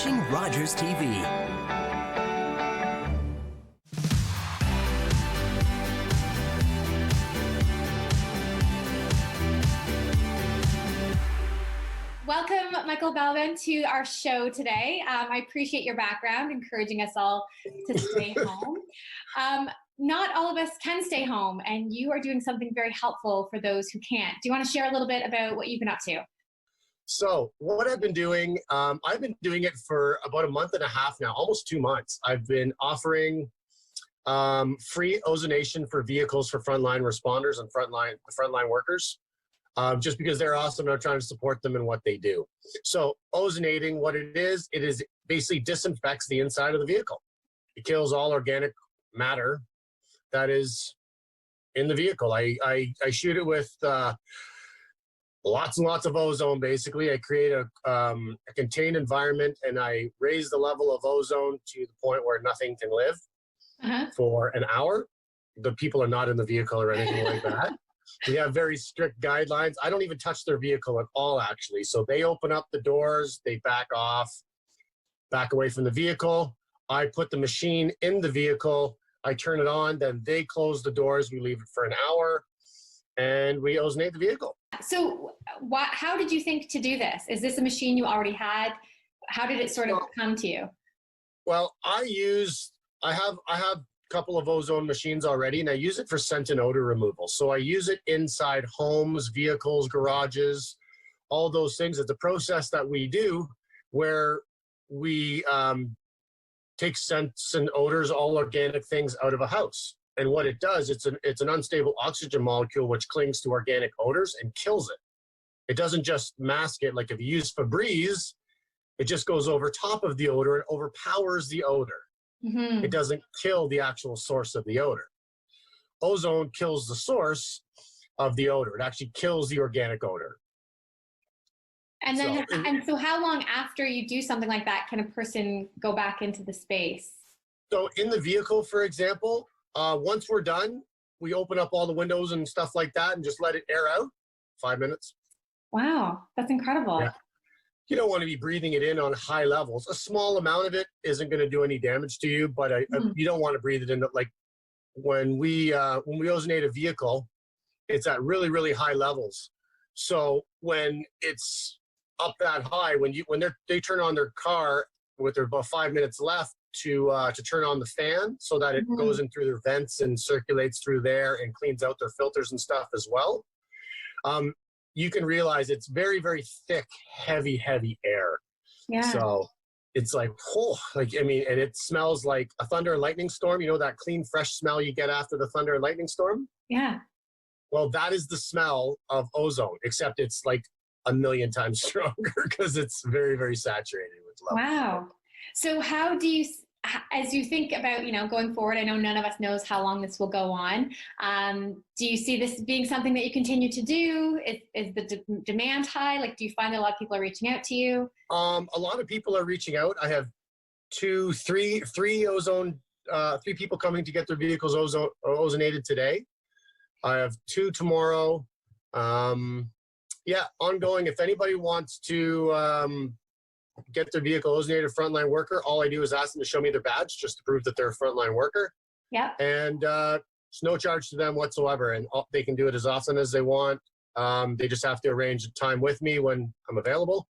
watching Rogers TV. Welcome, Michael Balaban, to our show today. I appreciate your background, encouraging us all to stay home. Not all of us can stay home, and you are doing something very helpful for those who can't. Do you want to share a little bit about what you've been up to? So what I've been doing it for about a month and a half now, almost 2 months. I've been offering free ozonation for vehicles for frontline responders and frontline workers. Just because they're awesome and I'm trying to support them in what they do. So ozonating, what it is basically disinfects the inside of the vehicle. It kills all organic matter that is in the vehicle. I shoot it with lots and lots of ozone. Basically, I create a contained environment and I raise the level of ozone to the point where nothing can live for an hour. The people are not in the vehicle or anything like that. We have very strict guidelines. I don't even touch their vehicle at all, actually. So they open up the doors, they back away from the vehicle. I put the machine in the vehicle, I turn it on, then they close the doors. We leave it for an hour and we ozonate the vehicle. So how did you think to do this? Is this a machine you already had? How did it sort of come to you? Well, I have a couple of ozone machines already, and I use it for scent and odor removal. So I use it inside homes, vehicles, garages, all those things. It's a process that we do where we take scents and odors, all organic things out of a house. And what it does, it's an unstable oxygen molecule which clings to organic odors and kills it. It doesn't just mask it. Like if you use Febreze, it just goes over top of the odor and overpowers the odor. Mm-hmm. It doesn't kill the actual source of the odor. Ozone kills the source of the odor. It actually kills the organic odor. And then, and so how long after you do something like that can a person go back into the space? So in the vehicle, for example, once we're done, we open up all the windows and stuff like that and just let it air out. 5 minutes. Wow, that's incredible. Yeah. You don't want to be breathing it in on high levels. A small amount of it isn't going to do any damage to you, but you don't want to breathe it in. Like when we ozonate a vehicle, it's at really, really high levels. So when it's up that high, when they turn on their car with their about 5 minutes left to turn on the fan so that it goes in through their vents and circulates through there and cleans out their filters and stuff as well. You can realize it's very, very thick, heavy air. Yeah. So it's like, and it smells like a thunder and lightning storm. You know, that clean, fresh smell you get after the thunder and lightning storm? Yeah. Well, that is the smell of ozone, except it's like 1,000,000 times stronger because it's very, very saturated with love. Wow. So how do you, as you think about, going forward, I know none of us knows how long this will go on. Do you see this being something that you continue to do? Is the demand high? Like, do you find that a lot of people are reaching out to you? A lot of people are reaching out. I have three people coming to get their vehicles ozonated today. I have 2 tomorrow. Ongoing. If anybody wants to get their vehicle ozonated, frontline worker, all I do is ask them to show me their badge just to prove that they're a frontline worker. Yeah. And it's no charge to them whatsoever, and they can do it as often as they want. They just have to arrange a time with me when I'm available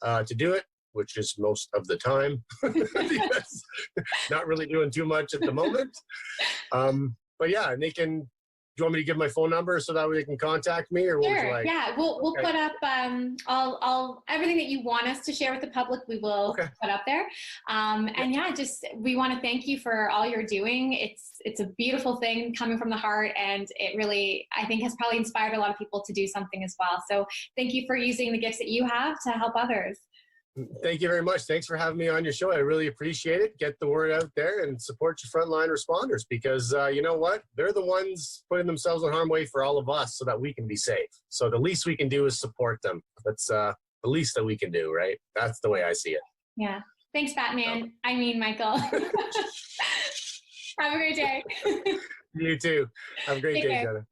to do it, which is most of the time. Because not really doing too much at the moment. But yeah, and they can. Do you want me to give my phone number so that way they can contact me, or what would you like? Yeah, we'll put up all everything that you want us to share with the public. We will put up there. And we want to thank you for all you're doing. It's a beautiful thing coming from the heart, and it really, I think, has probably inspired a lot of people to do something as well. So thank you for using the gifts that you have to help others. Thank you very much. Thanks for having me on your show. I really appreciate it. Get the word out there and support your frontline responders, because you know what? They're the ones putting themselves in harm's way for all of us so that we can be safe. So the least we can do is support them. That's the least that we can do, right? That's the way I see it. Yeah. Thanks, Batman. Michael. Have a great day. You too. Have a great day, Jenna.